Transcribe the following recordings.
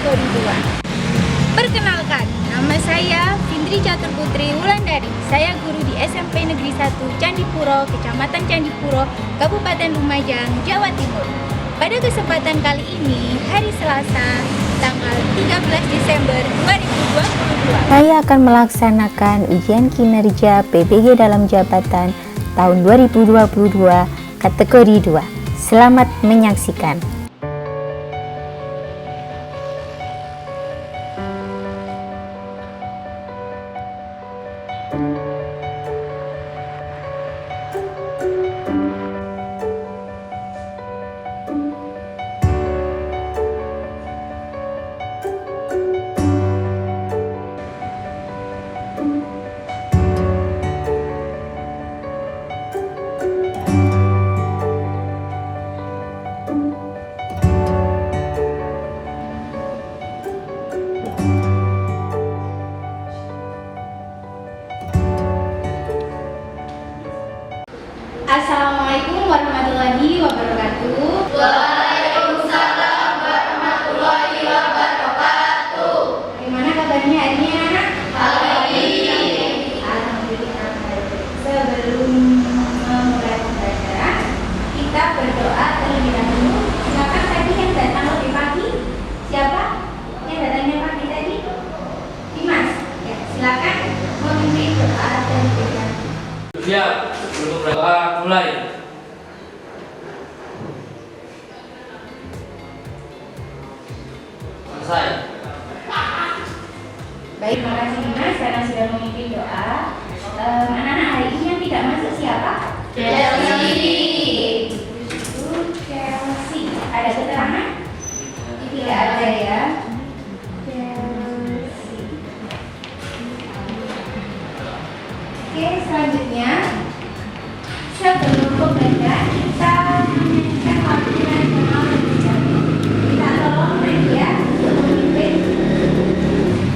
kategori 2. Perkenalkan, nama saya Findri Catur Putri Wulandari. Saya guru di SMP Negeri 1 Candipuro, Kecamatan Candipuro, Kabupaten Lumajang, Jawa Timur. Pada kesempatan kali ini, hari Selasa, tanggal 13 Desember 2022. Saya akan melaksanakan ujian kinerja PBG dalam jabatan tahun 2022 kategori 2. Selamat menyaksikan. Assalamualaikum warahmatullahi wabarakatuh. Waalaikumsalam warahmatullahi wabarakatuh. Gimana kabarnya hari ini anak? Baik. Alhamdulillah baik. Sebelum memulai pembelajaran, kita berdoa terlebih dahulu. Silakan tadi yang datang lebih pagi? Siapa yang datangnya pagi tadi? Dimas. Ya, silakan memimpin doa terlebih dahulu. Siap, untuk berdoa mulai. Selesai. Baik, terima kasih Dimas karena sudah memimpin doa. Anak-anak hari ini yang tidak masuk siapa? Chelsea. Itu Chelsea. Ada keterangan? Tidak ada ya. Chelsea. Oke, selanjutnya sebelum pembelajaran kita menyanyikan lagu nasional lebih dahulu. Kita tolong Nadia untuk memimpin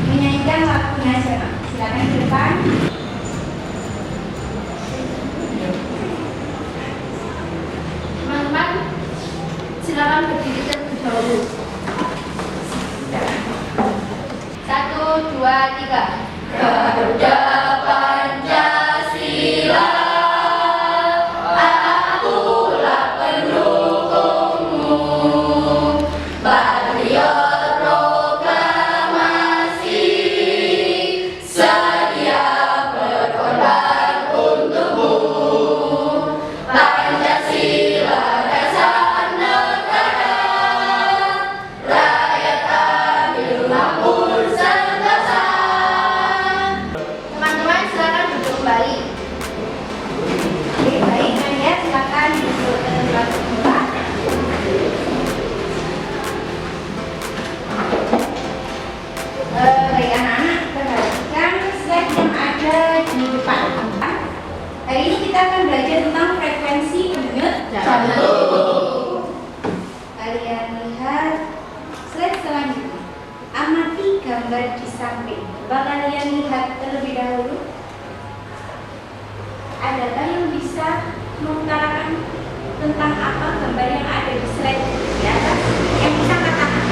menyanyikan lagu nasional. Silakan ke depan. Teman-teman, silakan berdiri terlebih dahulu. 1, 2, 3. Garuda Pancasila, akulah pendukungmu. Patriot proklamasi, sedia berkorban untukmu. Pancasila dasar negara, rakyat adil makmur sentosa. Teman-teman silakan duduk kembali. Oke, baik Nadia, silakan duduk ke tempat semula. Baik anak-anak, perhatikan slide yang ada di depan. Hari ini kita akan belajar tentang frekuensi denyut jantung. Kalian lihat slide selanjutnya. Amati gambar di samping. Coba kalian lihat terlebih dahulu. Adakah yang bisa mengutarakan tentang apa gambar yang ada di slide di atas? Yang bisa katakan?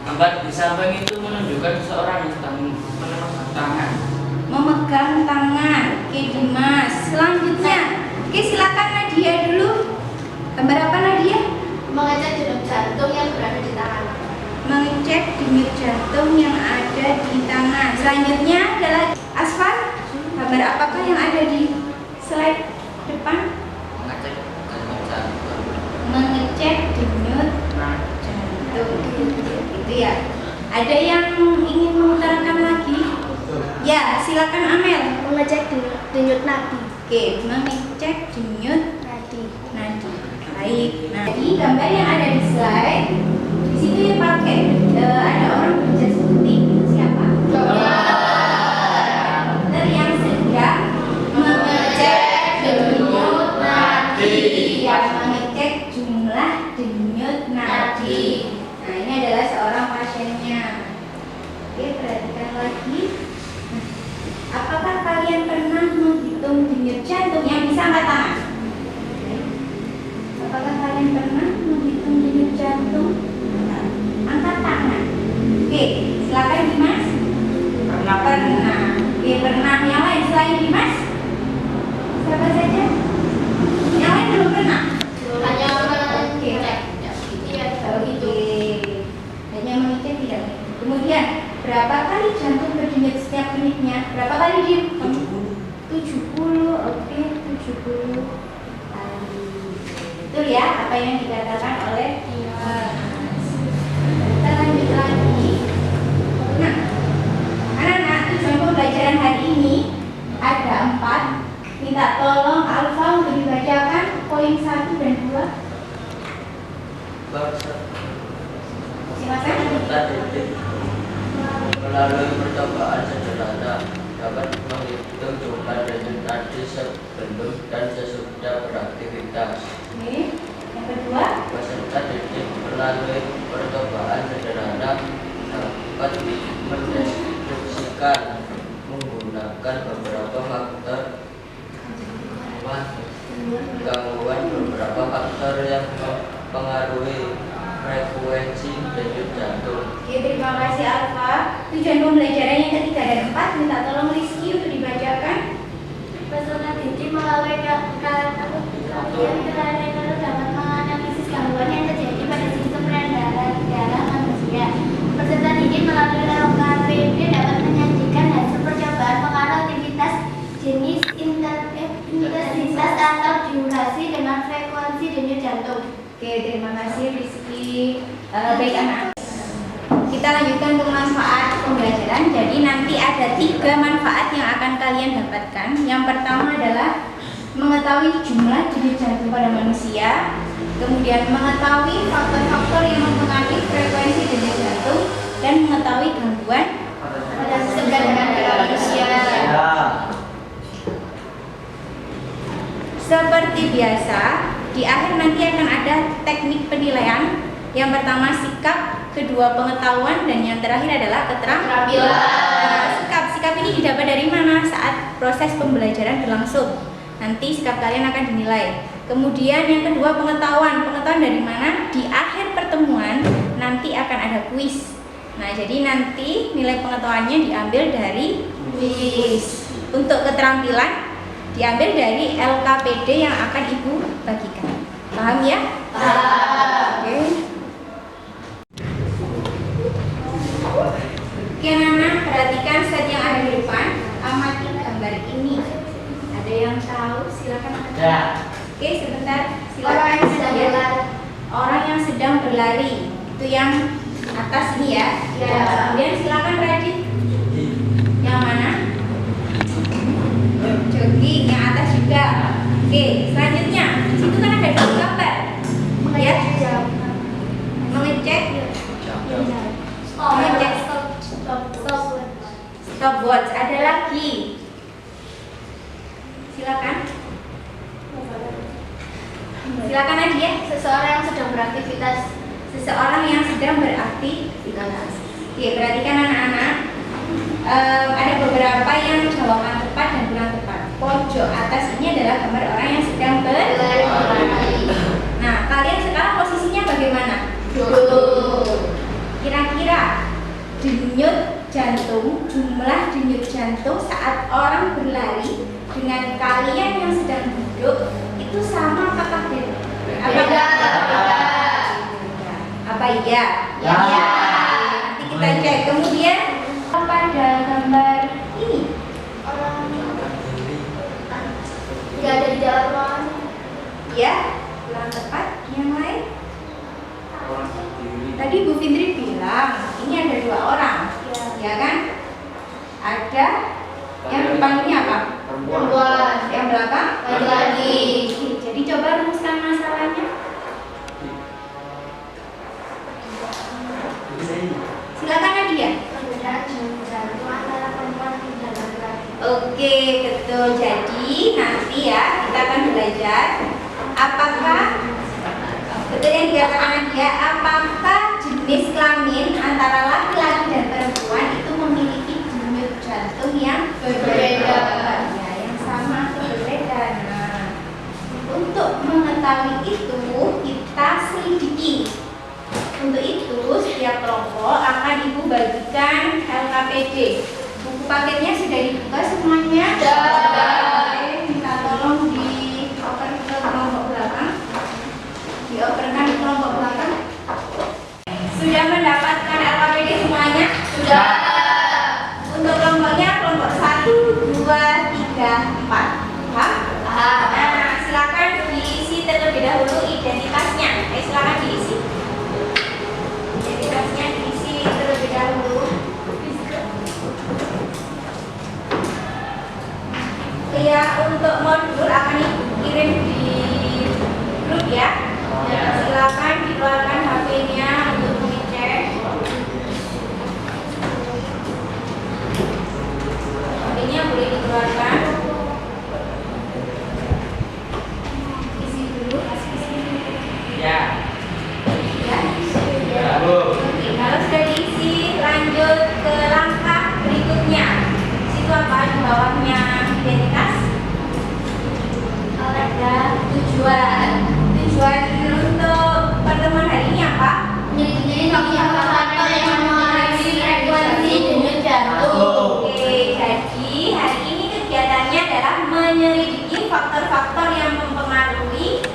Gambar di samping itu menunjukkan seseorang yang sedang memegang tangan. Memegang tangan. Oke Dimas. Selanjutnya, oke silakan Nadia dulu. Gambar apa Nadia? Mengecek denyut jantung yang berada di tangan. Mengecek denyut jantung yang ada di tangan. Selanjutnya adalah Asfar. Gambar apakah yang ada di slide depan? Mengecek denyut jantung. Mengecek denyut jantung. Itu ya. Ada yang ingin mengutarakan lagi? Ya, silakan Amel. Mengecek denyut nadi. Oke, mengecek denyut Nadi. nadi. Baik. Nah, jadi gambar yang ada di slide di situ yang pakai ada orang berjas putih. Siapa? Dokter yang sedang mengecek denyut nadi. Yang mengecek jumlah denyut nadi. Nah, ini adalah seorang pasiennya. Oke, perhatikan lagi. Apakah kalian pernah menghitung denyut jantung yang bisa angkat tangan? Apakah kalian pernah menghitung denyut jantung berapa kali jantung berdenyut setiap menitnya? Berapa kali, Dim? 70. Oke, 70 kali. Betul ya apa yang dikatakan oleh Dimas. Kita lanjut lagi. Nah, anak-anak, tujuan pembelajaran hari ini ada 4. Minta tolong Alfa untuk dibacakan poin 1 dan 2. Silakan. Peserta didik melalui percobaan sederhana dapat menghitung jumlah denyut nadi sebelum dan sesudah beraktivitas. Oke. Yang kedua. Peserta didik melalui percobaan sederhana dapat mendeskripsikan menggunakan beberapa faktor gangguan beberapa faktor yang mempengaruhi frekuensi denyut jantung. Oke, terima kasih Alfa. Tujuan pembelajaran yang ketiga dan 4 minta tolong Rizky untuk dibacakan. Peserta didik melalui kalian dapat menganalisis gangguan yang terjadi pada sistem peredaran darah manusia. Peserta didik melalui LKPD dapat menyajikan hasil percobaan pengaruh aktivitas jenis intensitas atau durasi dengan frekuensi denyut jantung. Oke, terima kasih Rizky. Baik anak. Kita lanjutkan ke manfaat pembelajaran. Jadi nanti ada 3 manfaat yang akan kalian dapatkan. Yang pertama adalah mengetahui jumlah denyut jantung pada manusia, kemudian mengetahui faktor-faktor yang mempengaruhi frekuensi denyut jantung, dan mengetahui gangguan pada sistem peredaran darah manusia. Seperti biasa, di akhir nanti akan ada teknik penilaian. Yang pertama sikap, kedua pengetahuan, dan yang terakhir adalah keterampilan. Sikap ini didapat dari mana saat proses pembelajaran berlangsung. Nanti sikap kalian akan dinilai. Kemudian yang kedua pengetahuan dari mana? Di akhir pertemuan nanti akan ada kuis. Nah, jadi nanti nilai pengetahuannya diambil dari kuis. Untuk keterampilan diambil dari LKPD yang akan Ibu bagikan. Paham ya? Paham. Oke. Oke, anak-anak, perhatikan saja yang ada di depan. Amati gambar ini. Ada yang tahu? Silakan. Ya. Oke, sebentar. Silakan. Orang yang sedang berlari. Itu yang atas ini ya. Ya. Kemudian silakan Radit. Yang mana? Jogging, yang atas juga. Oke, selanjutnya di situ kan ada 2 gambar. Ya. Mengecek stopwatch. Ada lagi. Silakan. Silakan Nadia. Seseorang yang sedang beraktivitas. Seseorang yang sedang beraktivitas. Oke, perhatikan anak-anak. Ada beberapa yang jawaban tepat dan kurang tepat. Pojok atas ini adalah gambar orang yang sedang berlari. Nah, kalian sekarang posisinya bagaimana? Kira-kira denyut jantung, jumlah denyut jantung saat orang berlari dengan kalian yang sedang duduk itu sama apakah beda? Apa iya? Ya. Nanti kita cek. Kemudian pada gambar ini Orang tidak ada di dalam ruangan. ya, kurang tepat. Yang lain? Orang berdiri. Tadi Bu Fitri bilang ini ada 2 orang, ya kan? Ada yang depan ini apa? Perempuan. Yang belakang? Laki-laki. Jadi coba rumuskan masalahnya. Silakan Nadia. Perbedaan jantung antara perempuan dan laki-laki. Oke, betul. Jadi nanti ya kita akan belajar apakah betul yang dikatakan Nadia, apakah jenis kelamin antara laki-laki dan perempuan itu memiliki denyut jantung yang berbeda, ya, yang sama atau berbeda. Nah, untuk mengetahui itu kita selidiki. Untuk itu setiap kelompok akan Ibu bagikan LKPD. Buku paketnya sudah dibuka semuanya? Oke, minta tolong dioper ke kelompok belakang. Dioperkan di kelompok belakang. Sudah mendapatkan LKPD semuanya? Sudah. ya untuk modul akan dikirim di grup ya. Silakan dikeluarkan HP-nya untuk mengecek. HP-nya boleh dikeluarkan. Isi dulu. Ya. Ya. Ya, Bu. Oke, kalau sudah diisi, lanjut ke langkah berikutnya. Situ apa di bawahnya identitas? Ada tujuan. Tujuan untuk pertemuan hari ini apa? Menyelidiki faktor-faktor yang mempengaruhi frekuensi denyut jantung. Oke, jadi hari ini kegiatannya adalah menyelidiki faktor-faktor yang mempengaruhi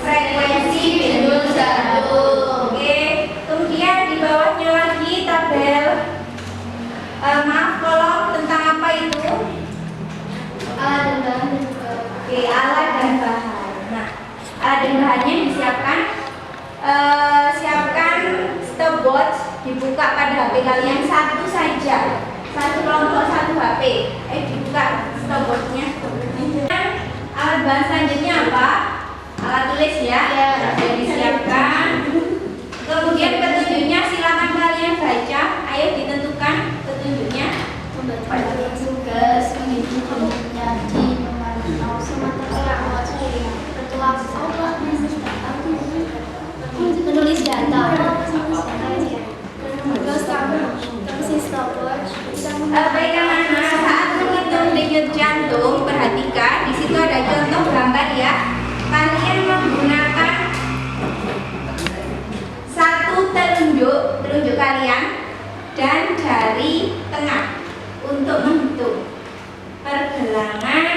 frekuensi denyut jantung. Oke, kemudian di bawahnya lagi tabel kolom tentang apa itu? Alat dan bahan. Oke, alat dan bahan. Nah, alat dan bahannya disiapkan. Siapkan stopwatch, dibuka pada HP kalian satu saja, satu kelompok satu HP. Dibuka stopwatchnya. Alat bahan selanjutnya apa? Alat tulis ya. Sudah disiapkan. Kemudian petunjuknya silakan kalian baca. Ayo ditentukan petunjuknya. Tugas menghitung menjadi memantau semata menulis data Bagaimana saat menghitung denyut jantung? Perhatikan di situ ada contoh gambar ya. Kalian menggunakan satu telunjuk kalian dan jari tengah untuk menghitung pergelangan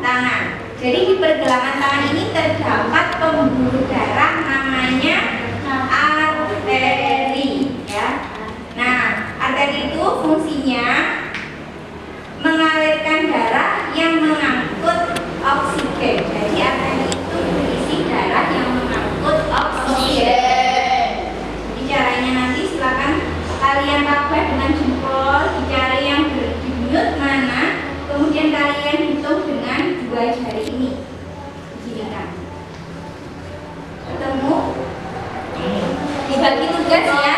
tangan. Jadi di pergelangan tangan ini terdapat pembuluh darah namanya arteri ya. Nah, arteri itu fungsinya mengalirkan darah yang mengangkut oksigen. Jadi arteri itu berisi darah yang mengangkut oksigen. Jadi caranya nanti silakan kalian tabah dengan jempol, dicari yang berdenyut mana, kemudian kalian hitung dengan dua jari ini. Gini kan. Ketemu? Dibagi tugas ya.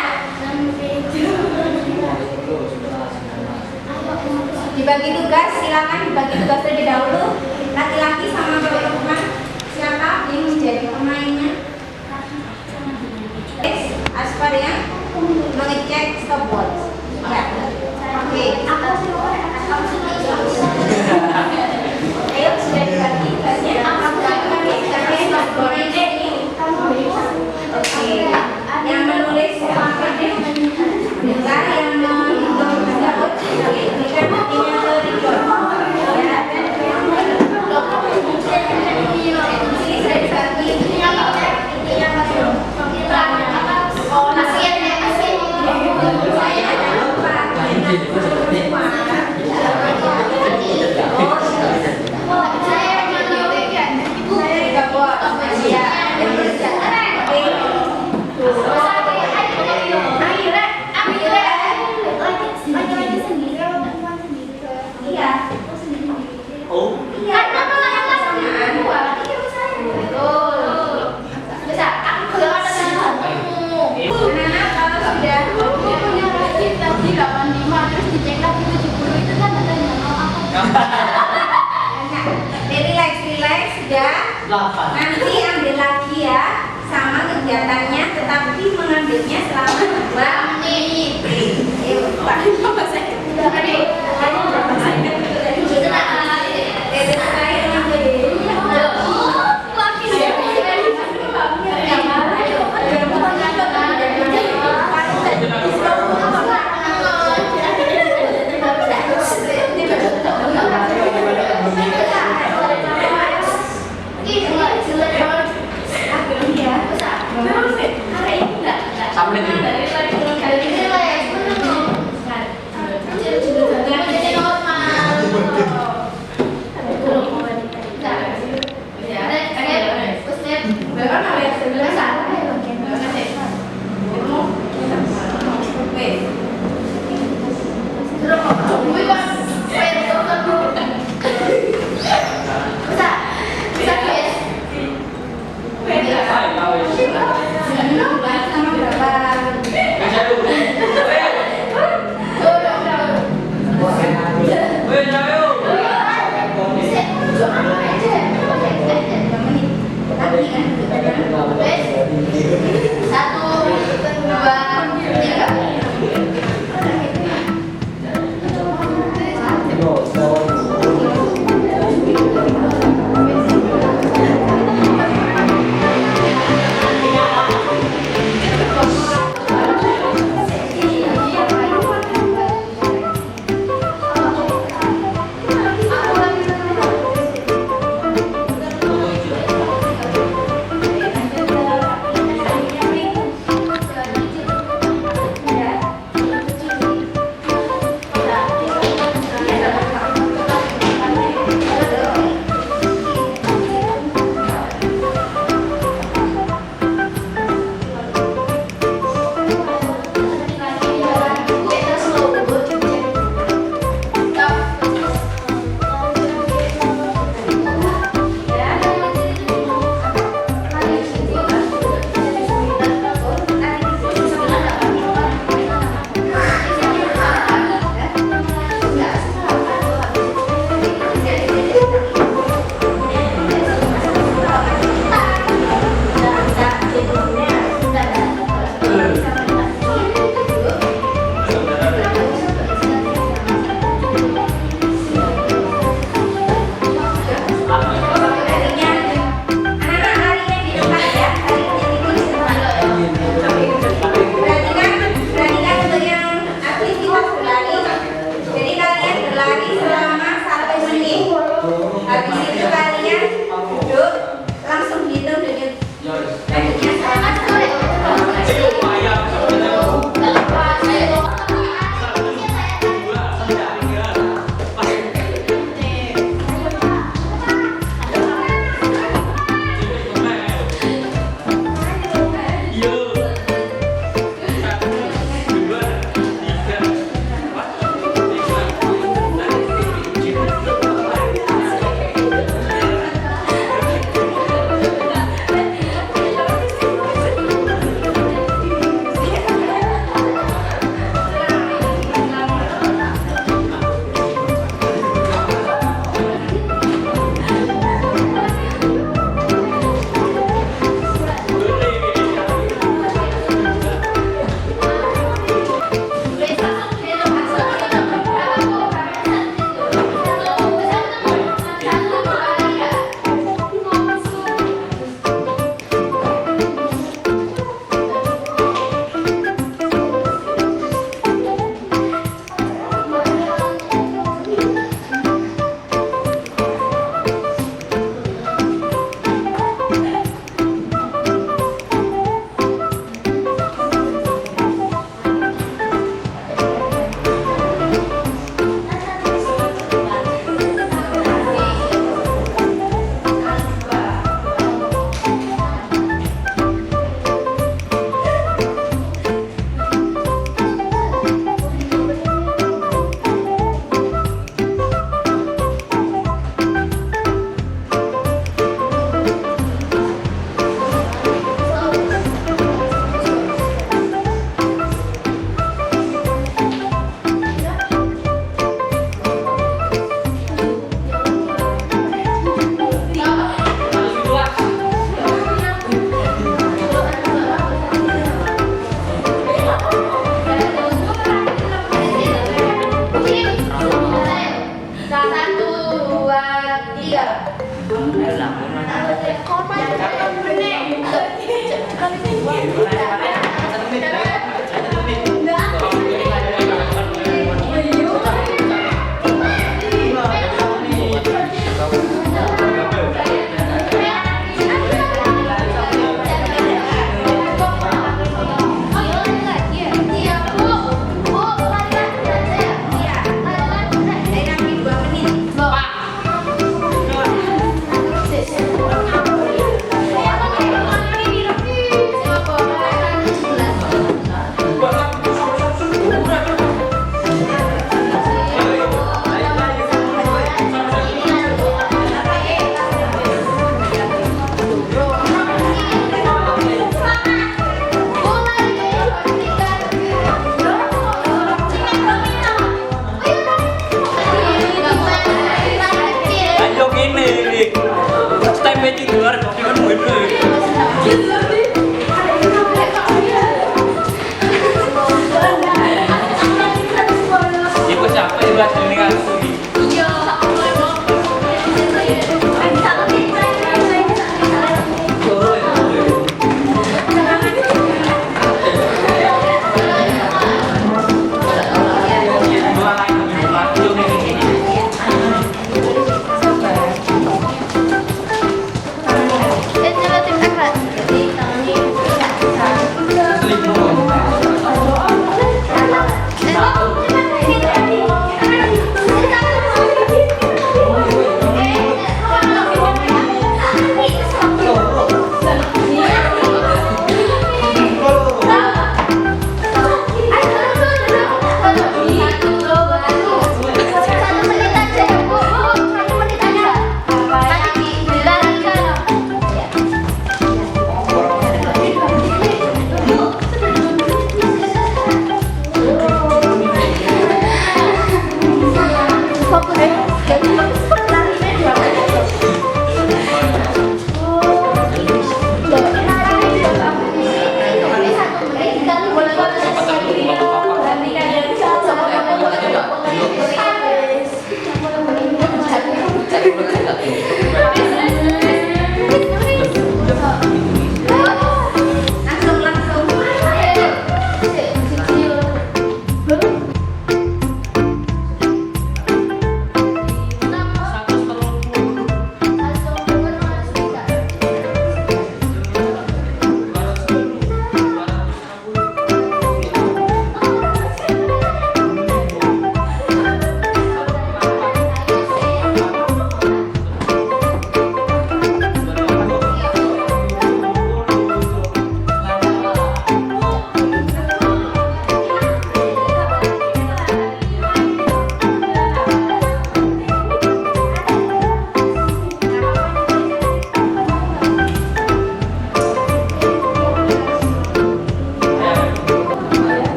Dibagi tugas, silakan dibagi tugas terlebih dahulu. Laki-laki sama perempuan, siapa yang menjadi pemainnya? Aspar ya, mengecek stopwatch. Ya. Oke. Ayo sudah dibagi tugasnya. Oke. Yang menulis apa deh? Bentar, yang menghitung stopwatch. Berikan buktinya ke Ridwan. Ya. Ini sudah dibagi. Intinya apa dong? Relax sudah. Nanti ambil lagi ya sama kegiatannya, tetapi mengambilnya selama 2 menit.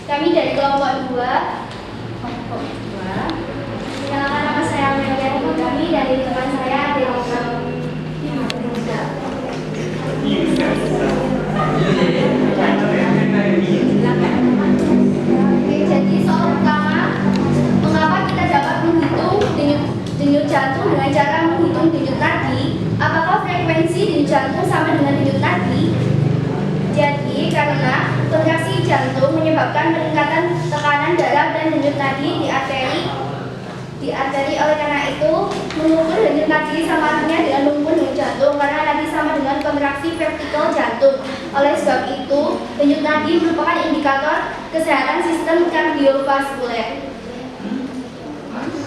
Kami dari kelompok 2. Kenalkan, nama saya Amelia. Kami dari teman saya dari Oke, jadi soal pertama, mengapa kita dapat menghitung denyut jantung dengan cara menghitung denyut nadi? Apakah frekuensi denyut jantung sama dengan denyut nadi? Jadi, karena kontraksi jantung menyebabkan peningkatan tekanan darah dan denyut nadi di arteri, oleh karena itu mengukur denyut nadi sama artinya dengan mengukur denyut jantung, karena nadi sama dengan kontraksi vertikal jantung. Oleh sebab itu, denyut nadi merupakan indikator kesehatan sistem kardiovaskuler.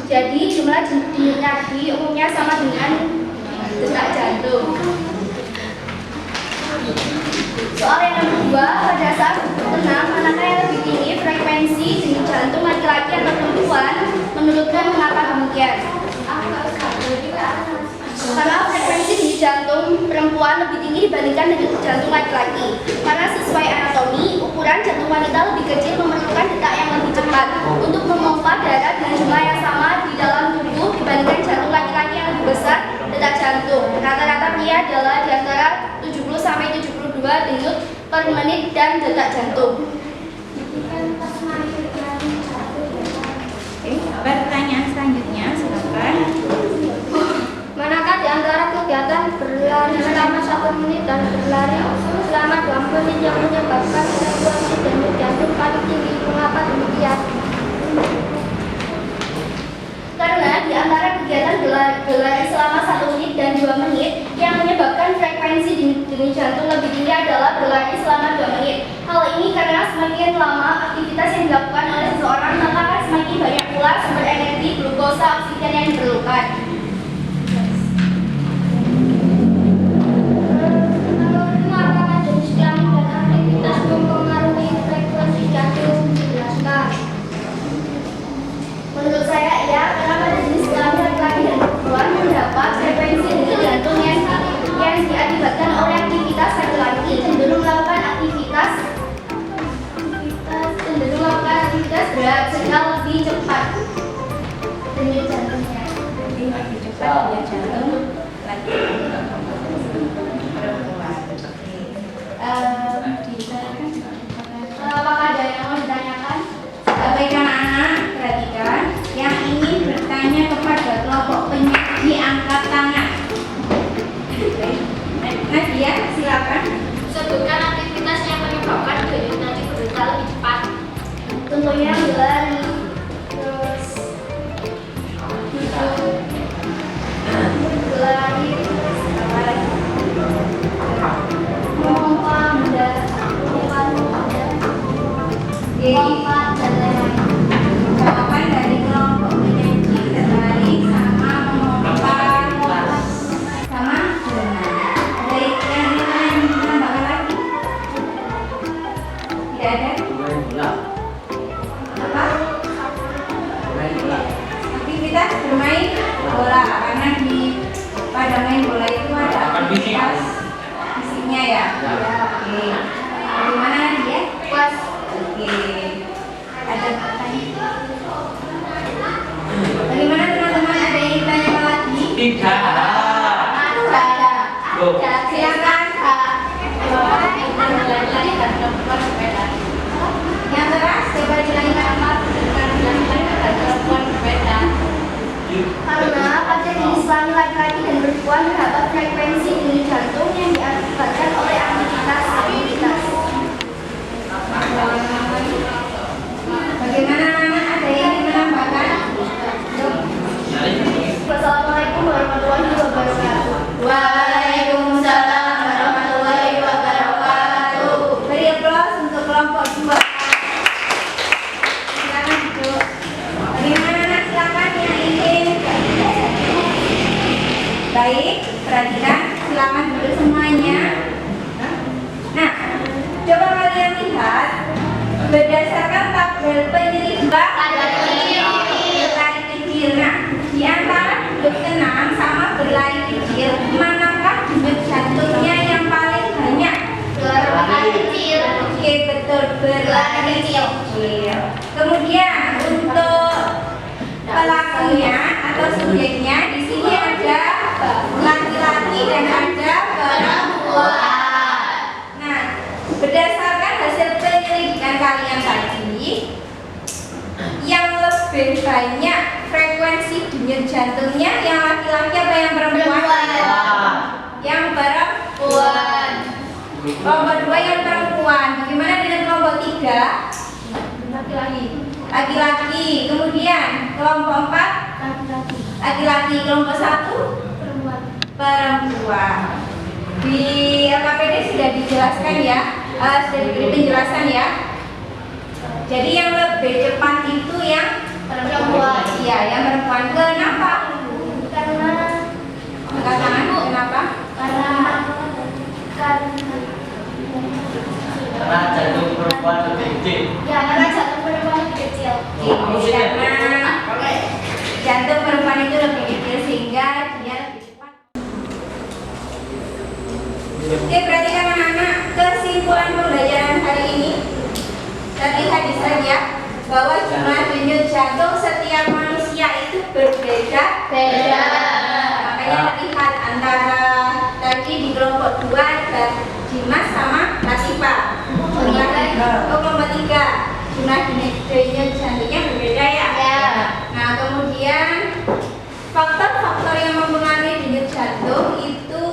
Jadi, jumlah denyut nadi umumnya sama dengan detak jantung. Soal yang kedua, pada saat bersenam, manakah yang lebih tinggi frekuensi denyut jantung laki-laki atau perempuan? Menurutnya mengapa demikian? Karena frekuensi denyut jantung perempuan lebih tinggi dibandingkan denyut jantung laki-laki. Karena sesuai anatomi, ukuran jantung wanita lebih kecil memerlukan detak yang lebih cepat untuk memompa darah dengan jumlah yang sama di dalam tubuh dibandingkan jantung laki-laki yang lebih besar detak jantung. Rata-rata pria adalah di antara 70 sampai 72 denyut per menit dan detak jantung. Pertanyaan selanjutnya, silakan. Manakah di antara kegiatan berlari selama 1 menit dan berlari selama 2 menit yang menyebabkan frekuensi denyut jantung paling tinggi? Mengapa demikian? Karena di antara kegiatan berlari selama 1 menit dan 2 menit yang menyebabkan frekuensi denyut jantung lebih tinggi adalah berlari selama 2 menit. Hal ini karena semakin lama aktivitas yang dilakukan oleh seseorang, maka akan semakin banyak pula sumber energi glukosa oksigen yang diperlukan. Apakah jenis kelamin dan aktivitas mempengaruhi frekuensi jantung? Dijelaskan. Menurut saya iya, karena pada jenis kelamin laki-laki dan perempuan mendapat frekuensi denyut jantung yang diakibatkan oleh aktivitas laki-laki cenderung melakukan aktivitas berat sehingga lebih cepat denyut jantungnya. Lebih cepat denyut jantung laki-laki perempuan. Apakah ada yang mau ditanyakan? Baik anak-anak, perhatikan. Yang ingin bertanya kepada kelompok penyaji angkat tangan. Nadia, silakan. Sebutkan aktivitas yang menyebabkan denyut nadi berdetak lebih cepat. Tentunya berlari, terus berlari, terus apa lagi? Memompa darah, lompat dan lain-lain. Jawaban dari kelompok penyaji berlari sama memompa sama berenang. Ada yang lain menambahkan lagi? Tidak ada? Apa? Aktivitas bermain bola, karena pada main bola itu ada aktivitas fisiknya ya. Oke. Bagaimana dia? Pas. Oke. Ada pertanyaan? Bagaimana teman-teman? Ada yang ditanya lagi? Tidak. Ada. Loh. Silakan. Yang teras, coba dilanjutkan. Karena pada jenis kelamin laki-laki dan perempuan terdapat frekuensi denyut jantung yang diakibatkan oleh aktivitas. Bagaimana anak? Ada yang ingin menambahkan? Wassalamualaikum warahmatullahi wabarakatuh. Waalaikumsalam warahmatullahi wabarakatuh. Beri aplaus untuk kelompok 2. Silakan duduk. Bagaimana anak? Silakan yang ingin. Baik, perhatikan. Silakan duduk semuanya. Nah, coba kalian lihat berdasarkan tabel penyeimbang berlari kecil. Nah, di antara duduk tenang sama berlari kecil, manakah denyut jantungnya yang paling banyak? Berlari kecil. Oke, betul, berlari kecil. kecil. Kemudian untuk pelakunya atau subjeknya di sini ada laki-laki dan ada perempuan. Nah, berdasarkan hasil penyelidikan kalian tadi, yang lebih banyak frekuensi denyut jantungnya yang laki-laki apa yang perempuan? Yang perempuan. Kelompok 2 yang perempuan. Bagaimana dengan kelompok 3? Laki-laki. Kemudian kelompok 4 laki-laki. Kelompok 1 perempuan. Di LKPD sudah dijelaskan ya, sudah diberi penjelasan ya. Jadi yang lebih cepat itu yang perempuan. Iya, yang perempuan. Kenapa? Karena Angkat tangan. Kenapa? Karena jantung perempuan lebih gede. ya karena jantung perempuan lebih kecil. Karena jantung perempuan itu lebih kecil sehingga dia lebih cepat. Oke, perhatikan anak-anak, kesimpulan pembelajaran hari ini. Kita lihat di slide ya, bahwa jumlah denyut jantung setiap manusia itu berbeda. Makanya lihat antara tadi di kelompok 2 ada Dimas sama Latifa. Kelompok 3 jumlah denyut jantungnya berbeda ya. Nah, kemudian faktor-faktor yang mempengaruhi denyut jantung itu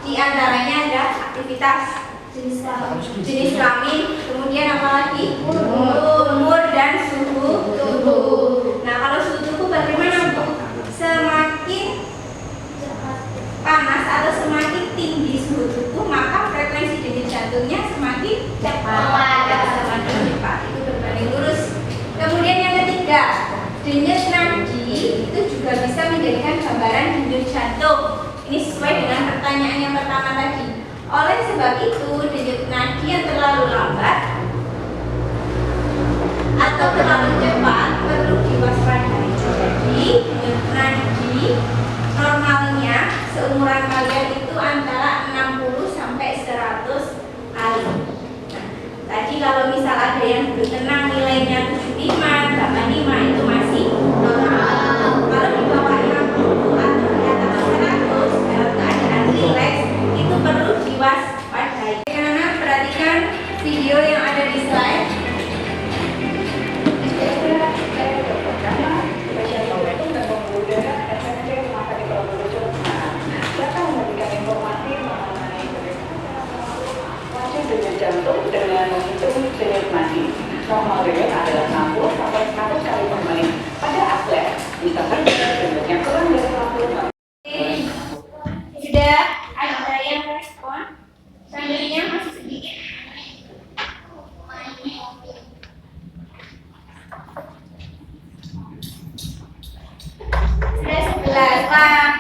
diantaranya ada aktivitas, jenis kelamin, kemudian apa lagi? Umur dan suhu tubuh. Nah, kalau suhu tubuh bagaimana, Bu? Semakin panas atau semakin tinggi suhu tubuh, maka frekuensi denyut jantungnya semakin cepat. Semakin cepat, itu berbanding lurus. Kemudian yang ketiga, denyut nadi itu juga bisa menjadikan gambaran denyut jantung. Ini sesuai dengan pertanyaan yang pertama tadi. Oleh sebab itu, denyut nadi yang terlalu lambat atau terlalu cepat perlu diwaspadai. Jadi, denyut nadi normalnya seumuran kalian itu antara 60 sampai 100 kali. Nah, tadi kalau misal ada yang belum tenang nilainya 75, 85 itu masih normal. Kalau di bawah 60 atau di atas 100 dalam keadaan rileks itu perlu diwaspadai. Karena perhatikan video yang ada di slide. Jantung dengan menghitung denyut nadi normal denyut adalah 60 sampai 100 kali per menit. Pada atlet, misalkan denyutnya kurang dari 60. Sudah ada yang respon? Seandainya masih sedikit. Sudah 11. Wah,